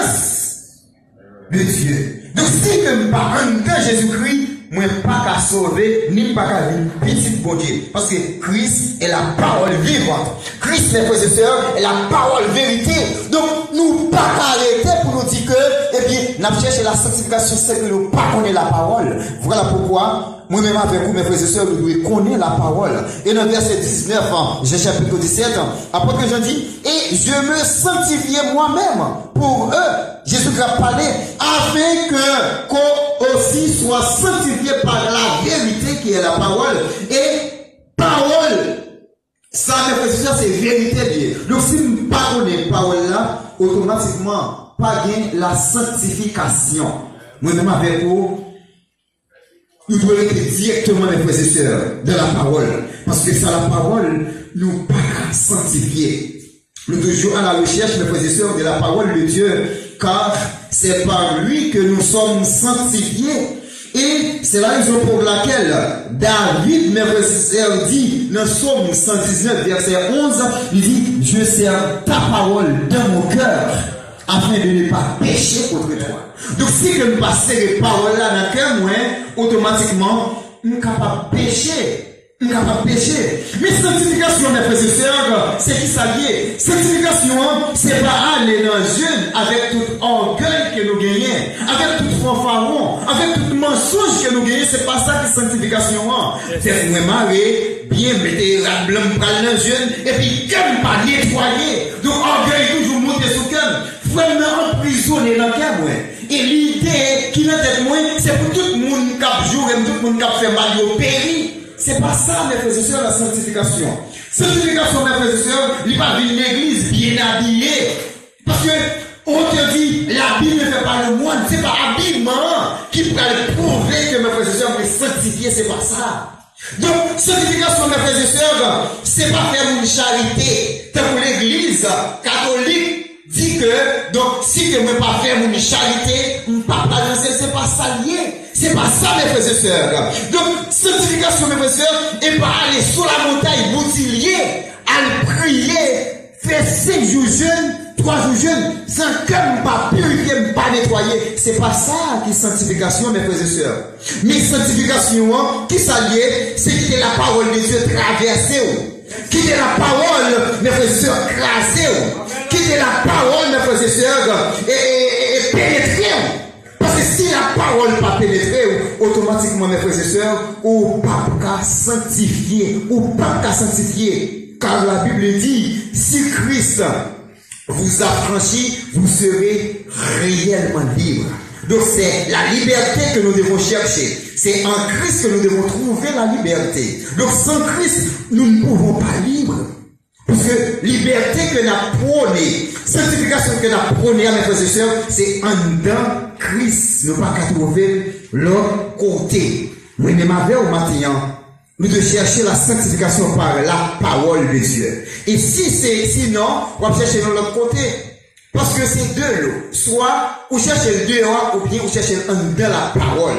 grâce de Dieu. Donc si que nous pas en dedans Jésus-Christ, moi pas qu'à sauver, ni pas qu'à vivre petit bon Dieu. Parce que Christ est la parole vivante. Christ, mes frères et sœurs, est la parole vérité. Donc nous pas qu'à arrêter pour nous dire que, eh bien, nous cherchons la sanctification, c'est que nous pas connaissons la parole. Voilà pourquoi moi-même avec vous, mes frères et sœurs, nous devons connaître la parole. Et dans le verset 19, Jean chapitre 17, après que Jean dit, et je me sanctifiais moi-même pour eux. Jésus a parlé afin que qu'on aussi soit sanctifié par la vérité qui est la parole. Et parole, ça, mes frères et sœurs, c'est vérité. Donc si nous ne parlons pas parole là, automatiquement, pas gain la sanctification. Moi-même avec vous, nous devons être directement, mes frères et sœurs, de la parole. Parce que ça, la parole, nous pas sanctifier. Nous toujours à la recherche, mes frères et sœurs, de la parole de Dieu, car c'est par lui que nous sommes sanctifiés. Et c'est la raison pour laquelle David, mes frères et sœurs, dit, dans Psaume 119, verset 11, il dit, je sers ta parole dans mon cœur, afin de ne pas pécher contre toi. Donc si je ne passe les paroles là dans le cœur, moi, automatiquement, je suis capable de pécher. Je suis capable de pécher. Mais sanctification, mes frères et sœurs, c'est qui ça lié? Sanctification, c'est pas aller dans le jeûne avec tout orgueil que nous gagnons, avec tout fanfaron, avec tout mensonge que nous gagnons. C'est pas ça qui est sanctification. C'est nous marier, bien mettre la blanche dans le jeûne, et puis comme pas nettoyer. Donc orgueil toujours monter sous cœur. Vraiment emprisonné dans le cœur. Et l'idée qui est dans tête moi, c'est pour tout le monde qui a joué, tout le monde qui a fait mal au péri. C'est pas ça, mes frères et sœurs, la sanctification. Sanctification, mes frères et sœurs, il n'y a pas une église bien habillée. Parce que, on te dit, l'habit ne fait pas le moine, c'est pas l'habillement qui peut prouver que mes frères et sœurs, mais sanctifier, c'est pas ça. Donc, sanctification, mes frères et sœurs, c'est pas faire une charité. C'est pour l'église catholique dit que, donc, si je ne veux pas faire une charité, pas c'est pas ça lié. C'est pas ça, mes frères et sœurs. Donc, sanctification, mes frères et sœurs, et pas aller sur la montagne, boutilier, aller prier, faire 5 jours jeûne, 3 jours jeûne, sans comme pas purifier, pas nettoyer. C'est pas ça qui est sanctification, mes frères et sœurs. Mais sanctification, qui s'allie, c'est qui est la parole de Dieu traversée. Qui est la parole, mes frères et sœurs, crasée. Qui est la parole, mes frères et sœurs, et pénétrée. Parce que si la parole n'a pas pénétré, automatiquement, mes frères et sœurs, ou pas qu'à sanctifier, ou pas qu'à sanctifier. Car la Bible dit, si Christ vous affranchit, vous serez réellement libre. Donc c'est la liberté que nous devons chercher. C'est en Christ que nous devons trouver la liberté. Donc sans Christ, nous ne pouvons pas libres. Parce que liberté que nous avons prônée, sanctification que nous avons prônée, mes frères et sœurs, c'est en dedans Christ. Nous ne pouvons pas trouver l'autre côté. Moi-même avec au matin, nous devons chercher la sanctification par la parole de Dieu. Et si c'est sinon, on va chercher de l'autre côté. Parce que c'est deux lots. Soit vous cherchez le dehors ou bien vous cherchez en dedans la parole.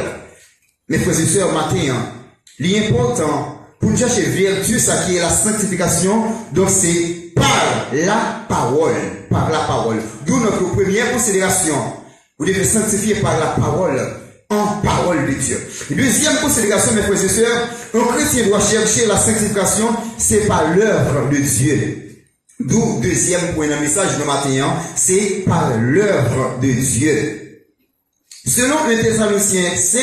Mes frères et sœurs, matin, l'important pour chercher vertu, ça qui est la sanctification, donc c'est par la parole. Par la parole. D'où notre première considération. Vous devez sanctifier par la parole, en parole de Dieu. Deuxième considération, mes frères et sœurs, un chrétien doit chercher la sanctification, c'est par l'œuvre de Dieu. D'où deuxième point d'un message de matin, c'est par l'œuvre de Dieu. Selon 1 Thessaloniciens 5,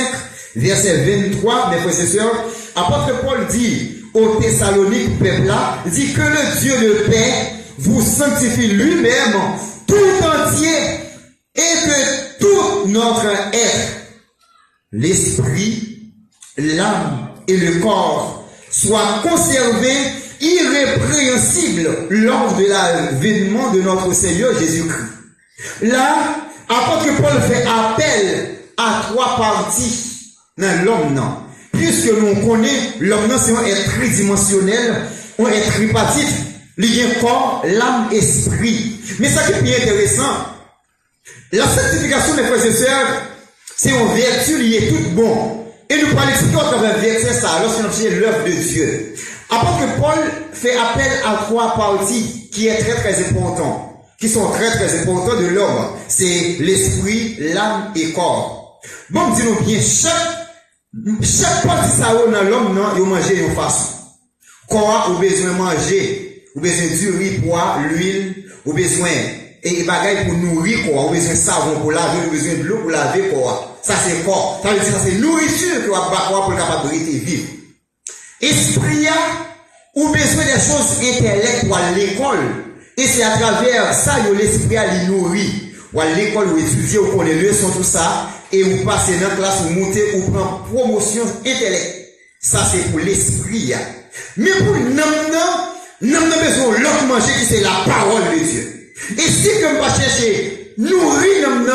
verset 23, mes frères et sœurs, apôtre Paul dit aux Thessaloniques, peuple là, dit que le Dieu de paix vous sanctifie lui-même tout entier et que tout notre être, l'esprit, l'âme et le corps soient conservés irrépréhensibles lors de l'avènement de notre Seigneur Jésus-Christ. Là, apôtre Paul fait appel à 3 parties dans l'homme, non. Puisque nous connaissons l'homme, c'est un être tridimensionnel, un être tripartite, lié corps, l'âme, esprit. Mais ça qui est bien intéressant, la sanctification, mes frères et sœurs, c'est une vertu liée tout bon. Et nous parlons expliquer au travers verset ça, lorsqu'on cherche l'œuvre de Dieu. Après que Paul fait appel à 3 parties qui est très très important, qui sont très très importants de l'homme. C'est l'esprit, l'âme et corps. Bon, dis-nous bien, chaque partie ça dans l'homme, non, il mange une façon. Corps, ou besoin de manger, ou besoin du riz, poids, l'huile, ou besoin et bagaille pour nourrir corps, ou besoin de savon pour laver, ou besoin de l'eau pour laver corps. Ça c'est corps. Ça veut dire ça c'est nourriture que va corps pour capable de vivre. Esprit, ou besoin des choses intellectuelles pour l'école. Et c'est à travers ça que l'esprit a nourri. Ou à l'école, ou étudier, ou connaître les leçons, tout ça, et ou passer dans la classe, ou monter, ou prendre promotion intellectuelle. Ça c'est pour l'esprit. Mais pour nous avons besoin de l'autre manger qui c'est la parole de Dieu. Et si que nous pas chercher nourrir nous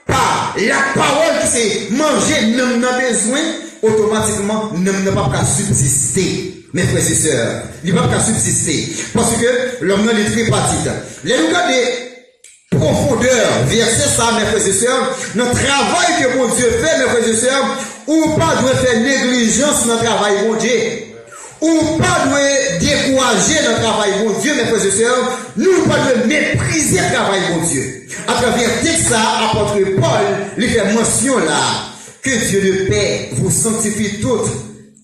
par la parole qui c'est manger nous avons besoin, automatiquement nous n'avons pas qu'à subsister. Mes frères et sœurs, il n'y a pas qu'à subsister. Parce que l'homme n'est pas tripartite. Les nous des profondeurs, verset ça, mes frères et sœurs, notre travail que mon Dieu fait, mes frères et sœurs, ou pas doit faire négligence dans le travail, mon Dieu. Ou pas doit décourager notre travail, mon Dieu, mes frères et sœurs, nous pas doit mépriser le travail, mon Dieu. À travers tout ça, apôtre Paul, lui fait mention là, que Dieu de paix vous sanctifie toutes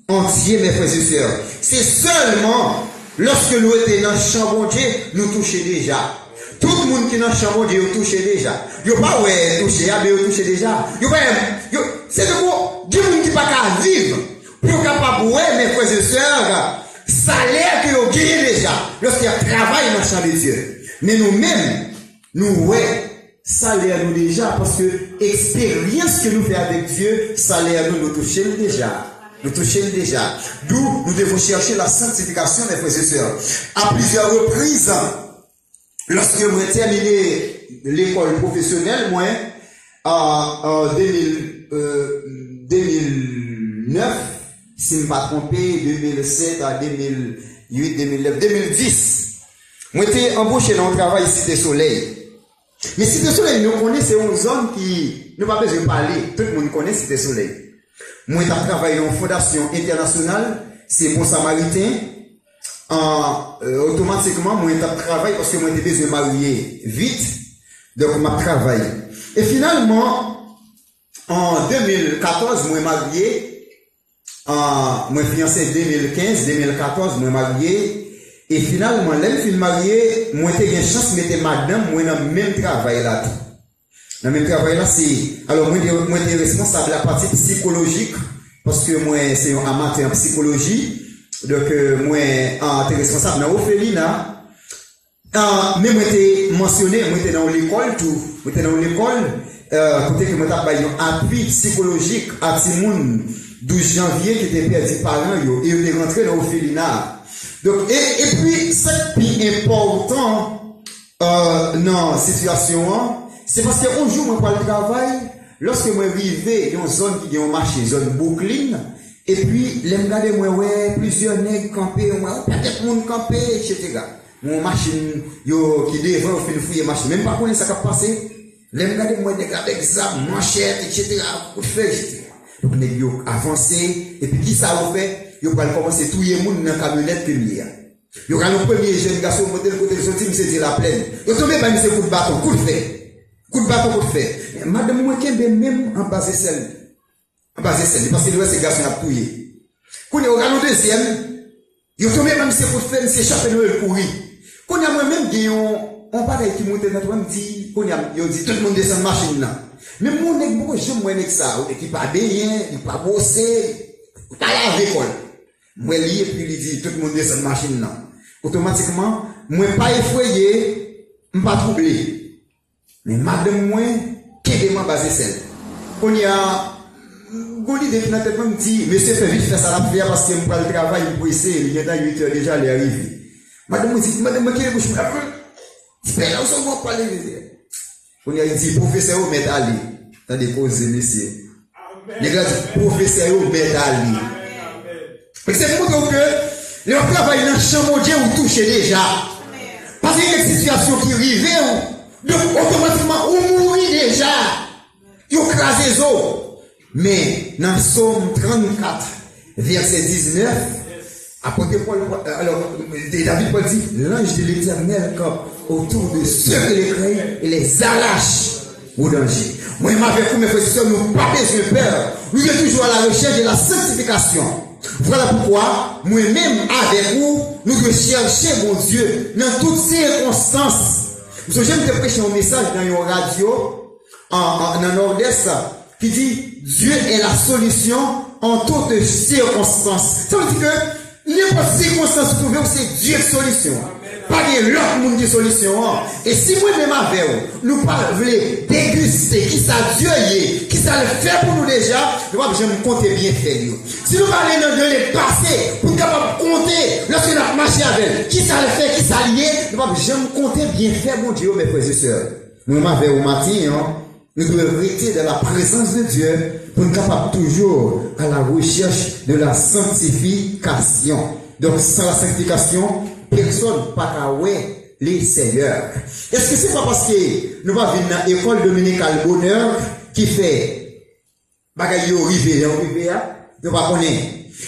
entiers, mes frères et sœurs. C'est seulement lorsque nous étions dans le champ, mon Dieu, nous touchons déjà. Tout le monde qui est dans le champ, mon Dieu, nous touche déjà. Yo pas ouais toucher, mais vous touchez déjà. C'est de quoi, du monde qui pas qu'à vivre. Pour capable, ouais, mes frères et sœurs, salaire que vous gagnez déjà, lorsqu'il y a travail dans le champ de Dieu. Mais nous-mêmes, nous, ouais, salaire nous déjà, parce que expérience que nous faisons avec Dieu, salaire nous touchons déjà. Nous touchons déjà. D'où nous devons chercher la sanctification des frères et sœurs. À plusieurs reprises, lorsque j'ai terminé l'école professionnelle, moi, en 2009, si je ne me pas trompé, 2007 à 2008, 2009, 2010, moi j'étais embauché dans un travail Cité Soleil. Mais Cité Soleil, nous connaissons, c'est une zone qui, nous pas besoin de parler, tout le monde connaît Cité Soleil. Moi j'ai travaillé dans une fondation internationale, c'est Bon Samaritain. Automatiquement, moi j'ai travaillé parce que moi j'ai besoin de marier vite, donc je travaille. Et finalement, en 2014, moi j'ai marié. Moi fiancé 2015, 2014, moi marié. Et finalement, là, je suis marié, moi j'ai une chance de mettre madame, moi dans le même travail là. Dans le même travail là, c'est, alors moi j'ai responsable de la partie psychologique, parce que moi c'est un amateur en psychologie. Donc, moi j'ai responsable dans l'orphelinat. Mais moi j'ai mentionné, moi j'étais dans l'école tout. Moi j'étais dans l'école, côté que moi j'ai un appui psychologique à Timoun. 12 janvier qui était perdu parents et il est rentré dans l'orphelinat. Donc, et puis, ce qui est important dans la situation, c'est parce qu'un jour, moi, pour le travail, lorsque moi arrivé dans une zone qui est en marché, zone Brooklyn, et puis, les regarder, moi, ouais, plusieurs nègres campés, moi, peut-être monde campé, etc. Mon machine, yo, qui devant, fait une fouille machine, même pas connaître ça qui a passé. Les regarder, moi, des gars avec ça, manchette, etc. Coup de feu, etc. Donc, nous avons avancé, et puis qui ça a fait? Nous avons commencé tout le monde dans la camionnette première. Nous avons le premier jeune garçon, modèle côté de sortie, nous dit la plaine. Nous avons tombé par ce coup de bâton, coup de fait. Coup de bâton, coup de fait. Madame Mouekembe, même en bas de celle. En bas de celle, parce que nous, ces garçons ont touillé. Quand nous avons le deuxième, nous avons tombé par ce coup de fait, nous avons échappé nous courir. Quand nous avons même dit, on parle qui monte dans notre dit, quand nous avons dit, tout le monde descend de machine là. Mais mon nèg beaucoup je moi nèg ça qui pas bien, il pas bosser, pas à l'école. Moi li et puis il dit tout le monde descend de machine là. Automatiquement, moi pas effrayé, pas troublé. Mais madame moi qui m'a basé celle. On y a Goli de la tête me dit monsieur fait vite faire ça la prière parce que me le travail pour essayer, il est dans 8 heures déjà il est arrivé. Madame dit madame qui est bouche après. C'est là où on va parler. On y a dit, professeur, vous mettez Ali. Dans des causes, messieurs. Les gars disent, professeur, vous mettez Ali. C'est pour dire que le travail dans le champ, mon Dieu, vous touchez déjà. Parce qu'il y a une situation qui arrive, donc automatiquement, vous mourrez déjà. Vous crasez les os. Mais dans Psaume 34, verset 19, Apôtre Paul, alors, David Paul dit, l'ange de l'Éternel campe autour de ceux qui les craignent et les arrache au danger. Moi, avec vous, mes frères et sœurs, nous pas besoin de peur. Nous sommes toujours à la recherche de la sanctification. Voilà pourquoi, moi-même, avec vous, nous devons chercher mon Dieu dans toutes circonstances. J'aime te prêcher un message dans une radio, dans le nord-est, qui dit, Dieu est la solution en toutes circonstances. Ça veut dire que, n'importe circonstance que vous trouvez, c'est Dieu la solution. Pas de l'autre monde qui solution. Et si moi-même avec vous, nous voulons déguster qui ça Dieu est, qui ça le fait pour nous déjà, nous ne pouvons compter bien faire. Si nous parlons de le passé, pour nous capable compter, lorsque nous avons marché avec qui ça le fait, qui ça lié, nous ne pouvons compter bien faire, mon Dieu, mes frères et sœurs. Nous avec au matin, nous devons rester dans la présence de Dieu pour nous capables toujours à la recherche de la sanctification. Donc, sans la sanctification, personne pas qu'à les seigneurs. Est-ce que c'est pas parce que nous va venir dans l'école dominicale bonheur qui fait bagaille au rivière, nous pas connaître.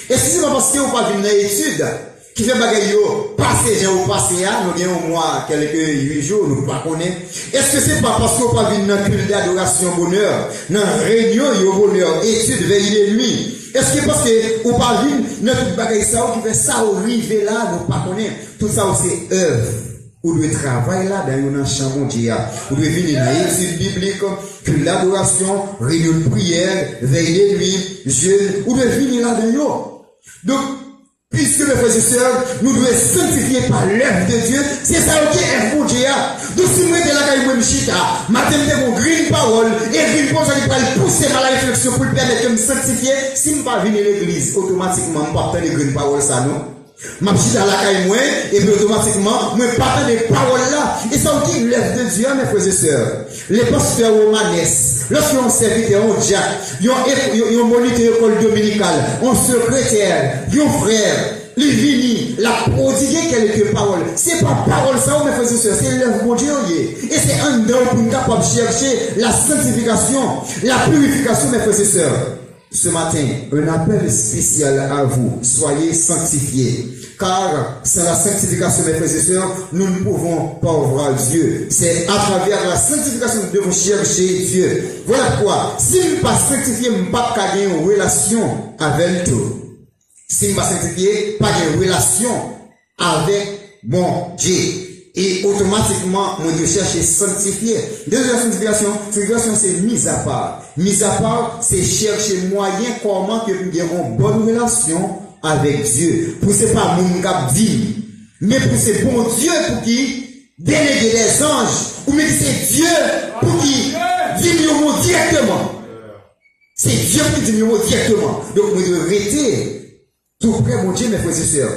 Est-ce que c'est pas parce que nous pas venir dans l'étude qui fait bagaille au passé, ou passé, nous avons au moins quelques 8 jours, nous pas connaître. Est-ce que c'est pas parce que nous pas venir dans culte d'adoration bonheur, dans réunion au bonheur, étude veille et nuit. Est-ce que parce que ou pas vu notre bagage ça qui fait ça au rive là nous pas connaître tout ça c'est œuvre ou le travail là dans un champ mondial ou devez venir dans l'étude biblique que l'adoration réunion de prière veille de nuit jeûne ou devez venir là dedans. Donc puisque mes frères et sœurs, nous devons sanctifier par l'œuvre de Dieu, c'est ça qui est bon Dieu. Donc si moi, je suis là, je suis là, je mon green parole, et green parole, je vais pousser par la réflexion pour permettre de me sanctifier. Si je ne vais pas venir à l'église, automatiquement, je ne vais pas prendre les green parole, ça non. Je suis là, et puis automatiquement, je ne vais pas prendre les paroles là. Et ça qui est l'œuvre de Dieu, mes frères et sœurs. Les pasteurs romanes, lorsqu'on serviteur, on Jack, ils ont monité l'école dominicale, on secrétaire, ils ont frère, les vini, la prodiguer quelques paroles. C'est pas parole ça, mes frères et sœurs, c'est l'œuvre de Dieu. Et c'est un don pour nous capable de chercher la sanctification, la purification, mes frères et sœurs. Ce matin, un appel spécial à vous. Soyez sanctifiés. Car sans la sanctification, mes frères et sœurs, nous ne pouvons pas voir Dieu. C'est à travers la sanctification que nous devons chercher Dieu. Voilà pourquoi, si nous ne pas sanctifier, nous ne pouvons pas gagner une relation avec tout. Si nous ne pas sanctifier, pas de relation avec mon Dieu. Et automatiquement, nous devons chercher sanctifier. Deuxième sanctification, c'est mise à part. Mise à part, c'est chercher moyen comment que nous avons une bonne relation avec Dieu. Pour ce pas mon cap dit, mais pour ce bon Dieu pour qui déléguer les anges, ou mais c'est Dieu pour qui dit le mot directement. C'est Dieu qui dit le mot directement. Donc, nous devons rester tout près, mon Dieu, mes frères et sœurs.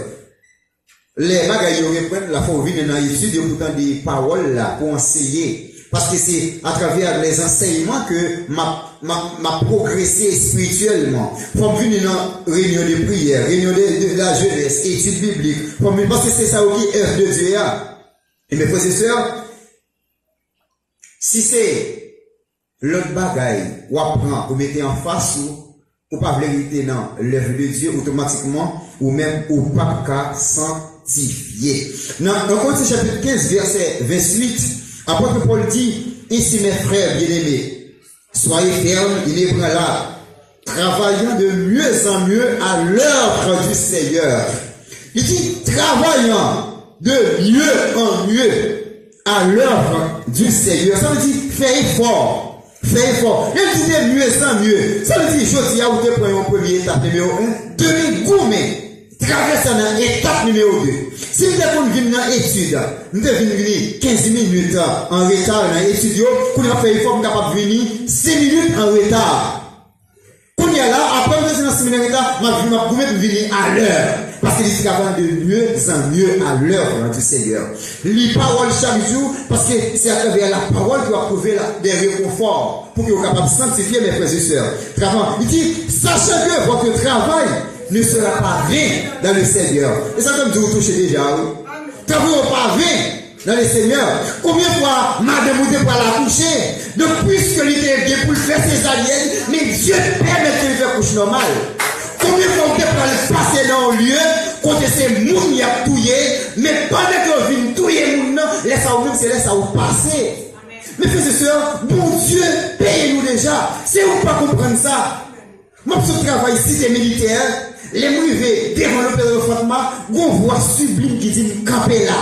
Les bagailles reprennent la fois où viennent dans l'étude et pourtant des paroles là pour enseigner. Parce que c'est à travers les enseignements que m'a progressé spirituellement. Pour venir dans réunion de prière, réunion de la jeunesse, étude biblique. Parce que c'est ça qui est œuvre de Dieu. Et mes frères et sœurs, si c'est l'autre bagaille ou apprend, ou mettez en face ou pas vérité dans l'œuvre de Dieu automatiquement, ou même ou pas qu'à sanctifier. Dans Corinthiens chapitre 15, verset 28, apôtre Paul dit, ainsi mes frères bien-aimés, soyez fermes, inébranlables, travaillant de mieux en mieux à l'œuvre du Seigneur. Il dit, travaillant de mieux en mieux à l'œuvre du Seigneur. Ça veut dire, fais effort. Fais effort. Il dit de mieux en mieux. Ça veut dire, je dis à vous de prendre une première étape numéro 1, demi-gourmet. Traverse dans l'étape numéro 2. Si nous devons venir dans l'étude, nous devons venir 15 minutes en retard dans l'étude, pour nous faire effort, nous sommes capables de venir 6 minutes en retard. Quand il y a là, après nous sommes dans 6 minutes en retard, nous devons venir à l'heure. Parce qu'il est capable de mieux en mieux à l'heure du Seigneur. Lis parole chaque jour, parce que c'est à travers la parole que vous trouver des réconforts pour que vous soyez capable de sanctifier mes frères et sœurs. Il dit, sachant que votre travail ne sera pas vain dans le Seigneur. Et ça, comme vous touchez déjà, travail pas vain dans le Seigneur. Combien de fois, madame, vous pour la coucher? Donc, puisque l'idée est bien pour faire ses aliens, mais Dieu permet de faire couche normale. Combien de fois vous pouvez passer dans un lieu côté c'est moun y a touillé, mais pendant que vous venez touiller moun, laisse ça ouvrir, c'est laisse ça vous passer. Mes frères et sœurs, bon Dieu, paye-nous déjà. Si vous ne pas comprendre ça, moi, je travaille ici, des militaires, les mouvés devant le père de Fatma, on voit sublime qui dit camper là.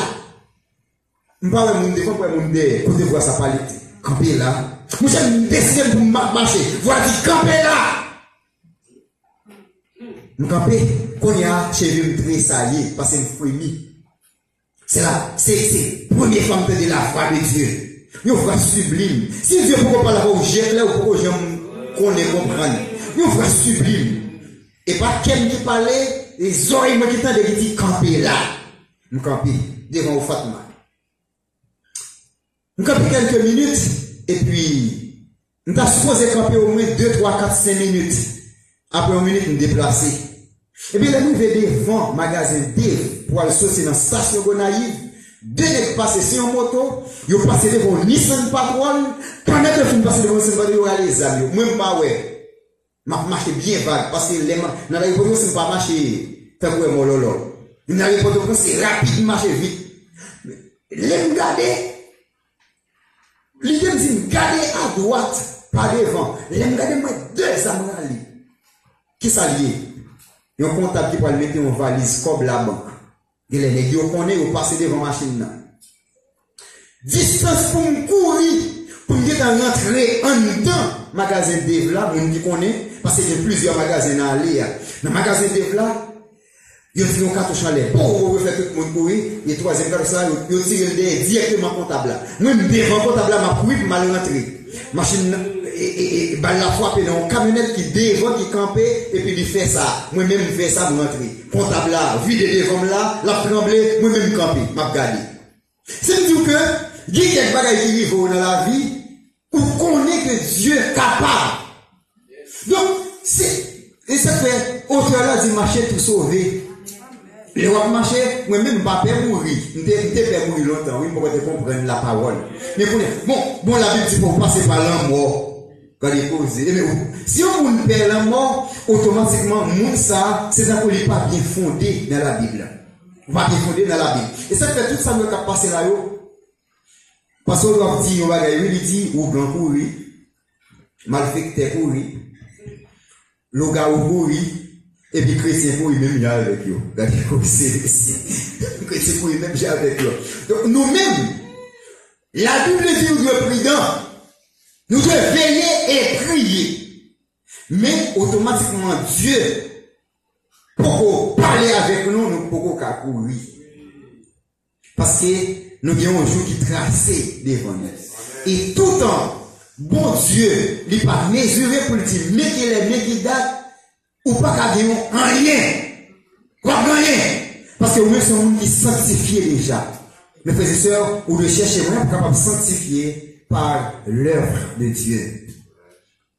Je parle de mon défense pour mon dé, côté voir ça parler. Camper là. Moi, j'ai décidé pour marcher. Voilà dit camper là. Nous camper, qu'on y a chez lui, très salié, parce que c'est une c'est là, c'est la première femme de la foi de Dieu. Nous frère sublime. Si Dieu peut pas l'avoir au jet là, ou pour que qu'on est comprendre. Nous frère sublime. Et pas quelqu'un qui parlait, les oreilles qui t'ont dit camper là. Nous camper devant au Fatma. Nous camper quelques minutes, et puis, nous avons supposé camper au moins 2, 3, 4, 5 minutes. Après une minute, nous déplacer. Et puis, là, nous venons devant le magasin Dave pour aller sauter dans la station Gonaïve. Deux nègres passent sur une moto, ils passent devant Nissan Patrol, pendant que vous passez devant Nissan Patrol, ils les amis. Même pas, ouais. Ma marche bien vague, parce que les dans la réponse, c'est pas marcher, fait quoi, mon lolo. Dans la réponse, c'est rapide, marcher vite. Les regarder, les gens disent, regardez à droite, pas devant. Les regarder, moi, 2 amis, qui s'allient. Ils ont comptable qui peut le mettre en valise comme la banque. Et les nègres connaissent, ils passent devant la machine. Distance pour me courir, pour me rentrer en dedans, magasin Dave là, on dit qu'on est, parce qu'il y a plusieurs magasins dans l'allée. Dans le magasin Dave là, ils ont tiré un cartouche en l'air. Pour faire tout le monde courir, et le troisième cartouche là, ils ont tiré directement comptable là. Moi, devant comptable là, ma courir pour mal rentrer. Machine, et la frappe dans une camionnette qui devant, qui campait, et puis il fait ça. Moi-même, je fais ça pour rentrer. Comptable là, vide devant là, la tremblée, moi-même campé, m'a regardé. C'est dire que, il y a quelques bagages qui vivent dans la vie, où connaît que Dieu est capable. Donc, et ça fait, auteur là dit marcher tout sauver. Les rois marcher, moi-même, pas peur mourir. Je ne pas mourir longtemps, oui, pour comprendre la parole. Mais bon, la Bible dit pour passer par la mort. Quand il pose. Si on perd la mort, automatiquement, ça, c'est un n'est pas bien fondé dans la Bible. Pas bien fondé dans la Bible. Et ça fait tout ça, nous avons passé là-haut. Parce qu'on doit dire, il dit, ou blanc courir, malfecté courir, le gars courir, et puis chrétien courir, même j'ai avec eux. Regardez comme c'est chrétien courir, même j'ai avec eux. Donc nous-mêmes, la Bible dit, nous devons prudents. Nous devons veiller et prier. Mais automatiquement, Dieu, pour parler avec nous, nous pouvons courir. Parce que nous avons un jour qui tracé devant nous. Et tout le temps, bon Dieu, il n'est pas mesuré pour le dire, mais qu'il est, mais qu'il date, ou pas qu'à gagner rien. Pas rien. Parce que nous sommes un monde qui sanctifié déjà. Mes frères et sœurs, ou de chercher vraiment pour capable de sanctifier par l'œuvre de Dieu.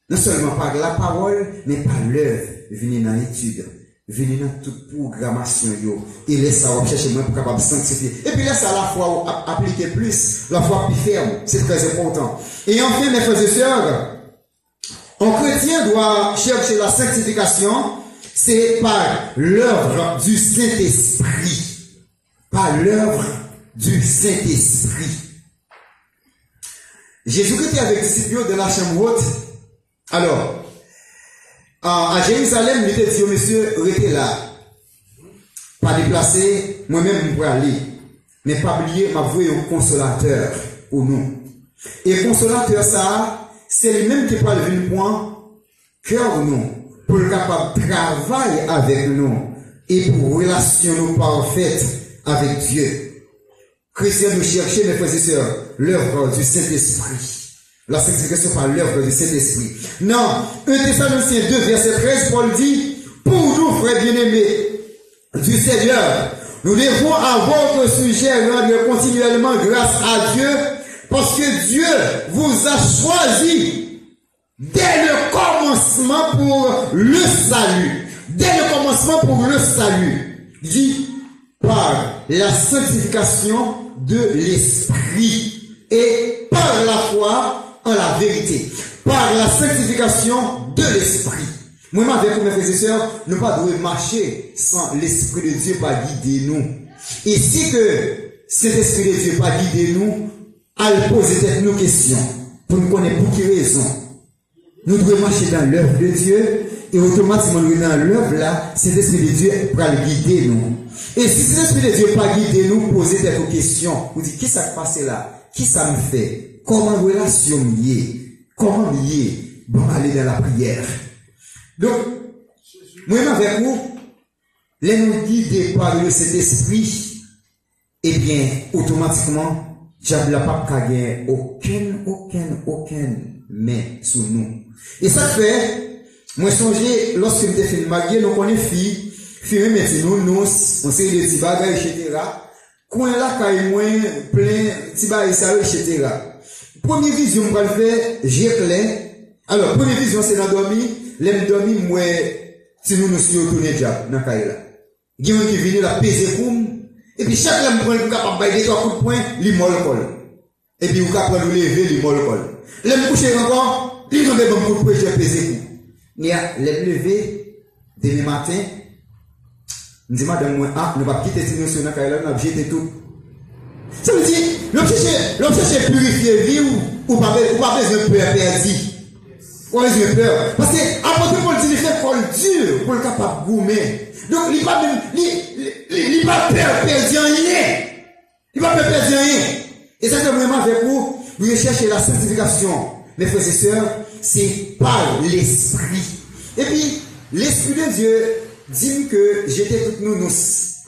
Non seulement par la parole, mais par l'œuvre. Venez dans l'étude. Venez dans toute programmation. Et laisse ça chercher moi pour capable de sanctifier. Et puis laisse à la fois appliquer plus, la foi plus ferme. C'est très important. Et enfin, mes frères et sœurs, un chrétien doit chercher la sanctification, c'est par l'œuvre du Saint-Esprit. Par l'œuvre du Saint-Esprit. Jésus-Christ était avec les disciples de la chambre haute. Alors, à Jérusalem, il était dit, monsieur, restez là. Pas déplacer, moi-même, je peux aller. Mais pas oublier, m'avouer au consolateur pour nous. Et le consolateur, ça, c'est lui-même qui parle venir point, cœur nous, pour le capable de travailler avec nous et pour relation parfaite avec Dieu. Chrétiens, nous cherchons, mes frères et sœurs, l'œuvre du Saint-Esprit. La sanctification par l'œuvre du Saint-Esprit. Non, 1 Thessaloniciens 2, verset 13, Paul dit, pour nous, frères bien-aimés du Seigneur, nous devons à votre sujet rendre continuellement grâce à Dieu, parce que Dieu vous a choisi dès le commencement pour le salut. Dès le commencement pour le salut. Dit par la sanctification de l'esprit et par la foi en la vérité. Par la sanctification de l'esprit. Moi, avec vous, mes frères et sœurs, nous ne pas devons marcher sans l'Esprit de Dieu pas guider nous. Et si que cet Esprit de Dieu pas guider nous, à poser peut-être nos questions, pour nous connaître pour quelle raison. Nous devons marcher dans l'œuvre de Dieu, et automatiquement, nous dans l'œuvre là, cet Esprit de Dieu va le guider nous. Et si cet Esprit de Dieu pas guider nous, poser quelques questions, vous dites, qu'est-ce qui s'est passé là? Qui ça me fait? Comment relation liée? Comment liée? Bon, aller dans la prière. Donc, moi-même avec vous, les nous guidés par le Saint-Esprit, eh bien, automatiquement, j'avais la pas gagner aucune main sous nous. Et ça fait, moi, songer, lorsque je fait une mariée, nous connaissons filles, maintenant, nous, on sait des petits bagages, etc. Coin là, quand il moins plein, petits bagages, etc. Première vision, on va le faire, j'ai clair. Alors, première vision, c'est dans dormi. L'aime dormi, moi, si nous nous sommes retournés déjà, dans le cas là. Il y a un qui vient la peser pour et puis chaque lame prend le capable de bailler 3 coups de poing, il molle le col. Et puis, vous capable de lever, il molle le col. L'aime coucher encore, il donne des bons coups de poing, j'ai pesé pour. Mais, l'aime lever, demain matin, nous disons, madame, moi, ne va pas quitter cette notion dans le cas là, nous avons jeté tout. Ça veut dire, l'homme cherche purifier vie ou pas besoin de peur perdu. Ou besoin de peur. Parce que, après tout, il fait col dur pour le capable de goumer. Donc, il n'a pas peur perdu rien. Il n'a pas peur perdu rien. Et ça, c'est vraiment avec vous, vous cherchez la sanctification. Mes frères et sœurs, c'est par l'esprit. Et puis, l'esprit de Dieu dit que j'étais toutes nous,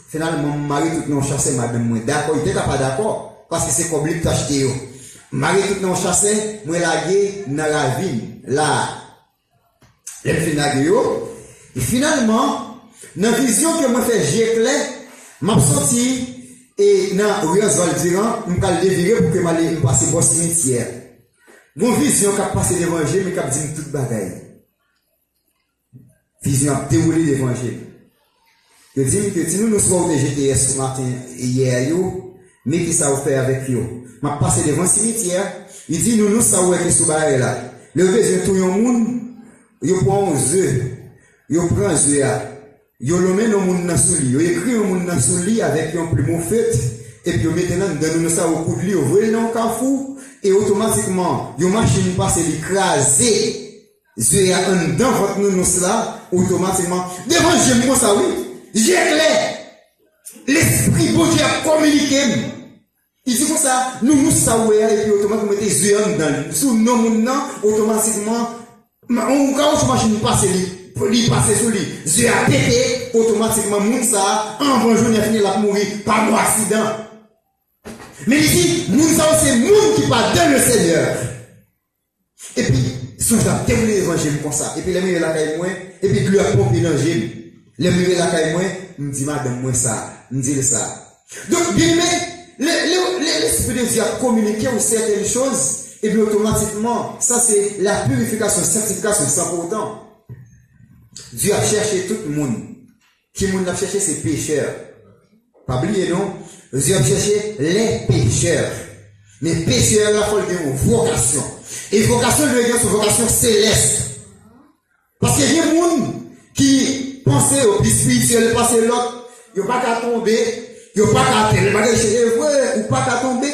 finalement, Marie, toutes nous chassé, madame, moi, d'accord, il était pas d'accord, parce que c'est comme lui qui t'a acheté, Marie, toutes nous chassé, moi, lagué, dans la ville, là, elle fait nagué, et finalement, dans la vision que moi fait, j'ai clair, m'a sorti, et dans Rios Valdiran, je vais le dévirer pour que je passe au cimetière. Mon vision qui a passé l'évangile, mais qui a dit toute bagaille. Vision a déroulé l'évangile. Je dis que si nous sommes au GTS ce matin, hier, mais qui ça vous fait avec vous? M'a passé devant le cimetière, il dit nous savons que ce bail là. Le besoin tout le monde, il prend un œuf, il prend un œuf là. Il le met dans monde dans sous lit, il écrit au monde dans sous lit avec un plumeau fait, et puis maintenant donne ça au coup de lit, vous voyez dans le carrefour, et automatiquement, il machine passe l'écraser. J'ai un dans votre nous là, automatiquement, devant j'aime moi ça oui. J'ai clair. L'esprit bon Dieu a communiqué. Il dit comme ça, nous savons, et puis automatiquement, mettez les yeux dans sous nos monde, automatiquement, on cache machine passe lui passer sur lui. Yeux a pété, automatiquement, moun ça, en bon jour, il a fini la mourir par mon accident. Mais il dit, moun ça, c'est moun qui part dans le Seigneur. Et puis, son gens terminé l'évangile comme ça. Et puis, les meilleurs la caille moins, et puis, lui a pompé l'évangile. Les meilleurs la caille moins, me dit, madame, moi ça, me dit ça. Donc, bien aimé, l'Esprit de Dieu a communiqué ou certaines choses, et puis automatiquement, ça c'est la purification, sanctification, sans pour autant. Dieu a cherché tout le monde. Qui monde a cherché ses pécheurs. Pas oublier, non? Dieu a cherché les pécheurs. Mais pécheurs, là, il faut une vocation. Et vocation, je veux dire, c'est une vocation céleste. Parce qu'il y a des gens qui pensaient au plus spirituel, passer l'autre, ils n'ont pas qu'à tomber, ils n'ont pas qu'à tomber, ou pas qu'à tomber.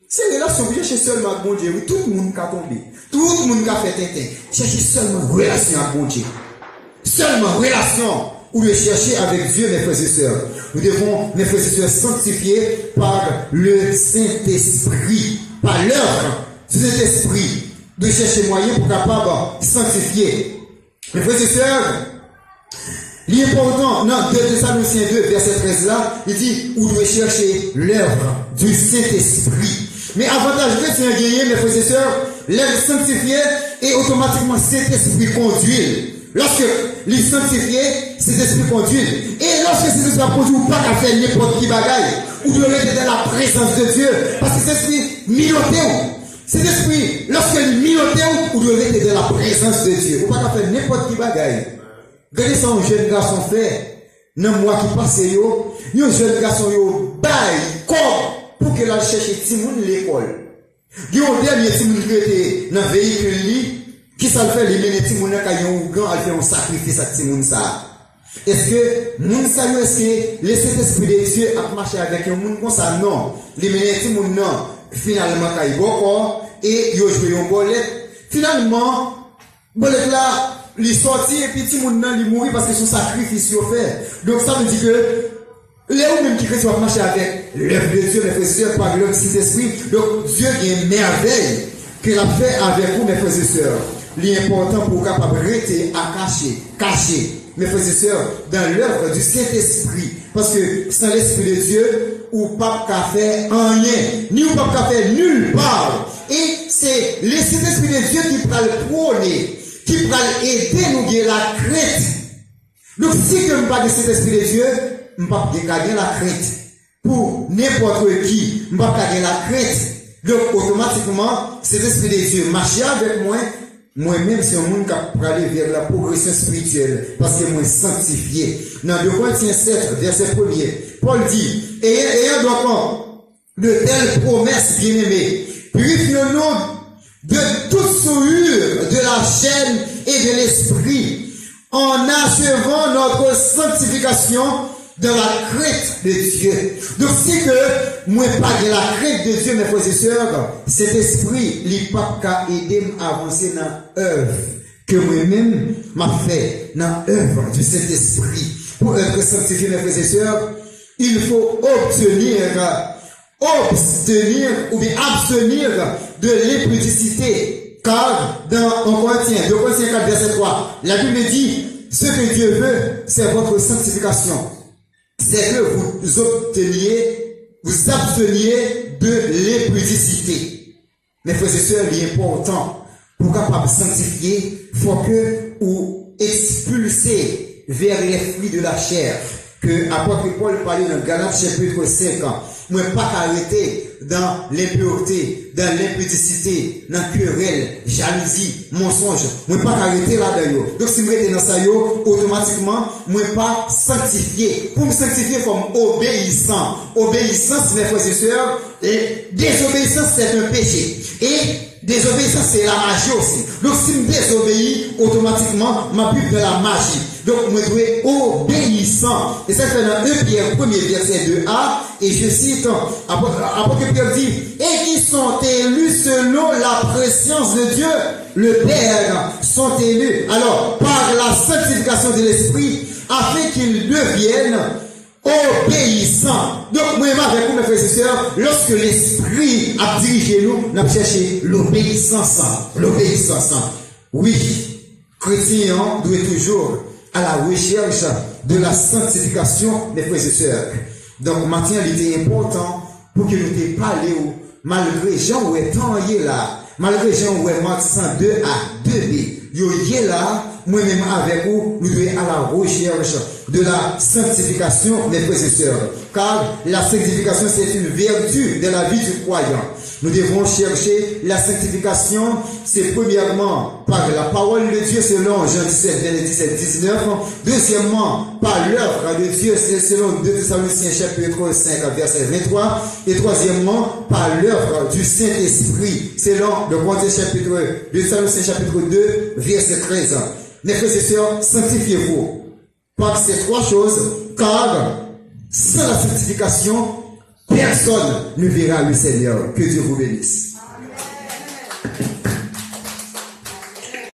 C'est une relation, vous cherchez seulement avec bon Dieu. Tout le monde qui a tombé. Tout le monde qui a fait tintin. Cherchez seulement relation avec bon Dieu. Seulement relation où le chercher avec Dieu, mes frères et sœurs. Nous devons, mes frères et sœurs, sanctifier par le Saint-Esprit, par l'œuvre du Saint-Esprit, de chercher moyen pour capable sanctifier. Mes frères et sœurs, l'important, dans 2 Thessaloniciens 2, verset 13 là, il dit, où nous chercher l'œuvre du Saint-Esprit. Mais avantage de c'est un gagné, mes frères et sœurs, l'œuvre sanctifiée et automatiquement Saint-Esprit conduit. Lorsque les sanctifiés, cet esprit conduit. Et lorsque cet esprit conduit, ou pas qu'à faire n'importe qui bagaille, ou devez être dans la présence de Dieu. Parce que cet esprit miloté, cet esprit, lorsqu'il miloté, ou devez être dans la présence de Dieu. Ou pas qu'à faire n'importe qui bagaille. Regardez ça, un jeune garçon fait, dans le mois qui passe, un jeune garçon, baille, comme, pour qu'il aille chercher Timoun l'école. Il y a un dernier Timoun qui était dans le véhicule, Qui ça le fait, les menetis, moun nan kayon ou grand, elle fait un sacrifice à ti moun ça. Est-ce que moun sa yo, est-ce que le Saint-Esprit de Dieu a marché avec un moun comme ça? Non. Les menetis moun nan, finalement, kayon boko, et yo joué un bolet. Finalement, bolet là, il sorti et puis ti moun nan, il mourit parce que son sacrifice yo fait. Donc ça veut dire que, les ou même qui chrétien va marcher avec l'œuvre de Dieu, mes frères et sœurs, par l'œuvre du Saint-Esprit. Donc Dieu a une merveille qu'il a fait avec vous, mes frères et sœurs. L'important pour capable rester à cacher, mes frères et sœurs, dans l'œuvre du Saint-Esprit. Parce que sans l'Esprit de Dieu, ou pas qu'à faire rien, ni ou pas qu'à faire nulle part. Et c'est le Saint-Esprit de Dieu qui va le prôner, qui va aider nous à la crainte. Donc si je ne parle pas de cet Esprit de Dieu, je ne peux pas gagner la crainte. Pour n'importe qui, je ne peux pas gagner la crainte. Donc automatiquement, cet Esprit de Dieu marche avec moi. Moi-même, c'est un monde qui a aller vers la progression spirituelle, parce que moi, sanctifié. Dans 2 Corinthiens 7, verset 1er, Paul dit, ayant donc de telles promesses bien-aimées, purifions-nous de toute souillure de la chaîne et de l'esprit, en achevant notre sanctification dans la crainte de Dieu. Donc, si que moi pas de la crainte de Dieu, mes frères et sœurs, cet esprit, il pas qu'à aider à avancer dans l'œuvre que moi-même m'a fait, dans l'œuvre de cet esprit. Pour être sanctifié, mes frères et sœurs, il faut abstenir ou bien abstenir de l'impudicité. Car dans 2 Corinthiens 4, verset 3, la Bible dit, ce que Dieu veut, c'est votre sanctification. C'est que vous absteniez de l'impudicité. Mes frères et sœurs, il est important pour capable sanctifier, il faut que vous expulsez vers les fruits de la chair. Que apôtre Paul parlait dans Galates chapitre 5 ans. Moi, pas arrêter dans l'impureté, dans l'impudicité, dans querelle, jalousie, mensonge. Moi, pas arrêter là-dedans. Donc, si je suis dans ça, automatiquement, moi, pas sanctifier. Pour me sanctifier, comme obéissant. Obéissance, mes frères et sœurs, et désobéissance, c'est un péché. Et désobéissance, c'est la magie aussi. Donc, si je désobéis, automatiquement, ma pub de la magie. Donc, moi, je dois obéissant. Et ça fait dans 1 Pierre, 1er verset 2a, et je cite, apôtre Pierre dit, et qui sont élus selon la préscience de Dieu, le Père, sont élus. Alors, par la sanctification de l'Esprit, afin qu'ils deviennent obéissants. Donc, moi, avec vous, mes frères et sœurs, lorsque l'Esprit a dirigé nous, nous avons cherché l'obéissance. L'obéissance. Oui, chrétien doit toujours à la recherche de la sanctification des frères et sœurs. Donc, maintenant, il était important pour que nous ne parlions pas malgré gens où est là, malgré gens où est Martin 2 à 2b. Yo y là, moi-même avec vous, nous devons à la recherche de la sanctification des frères et sœurs. Car la sanctification, c'est une vertu de la vie du croyant. Nous devons chercher la sanctification, c'est premièrement par la parole de Dieu selon Jean 17, verset 17, 19. Deuxièmement, par l'œuvre de Dieu selon 2 Thessaloniciens chapitre 5, verset 23. Et troisièmement, par l'œuvre du Saint-Esprit selon le Corinthiens chapitre 2 Thessaloniciens chapitre 2, verset 13. Mes frères et sœurs, sanctifiez-vous par ces trois choses, car sans la sanctification, personne ne verra le Seigneur. Que Dieu vous bénisse. Amen.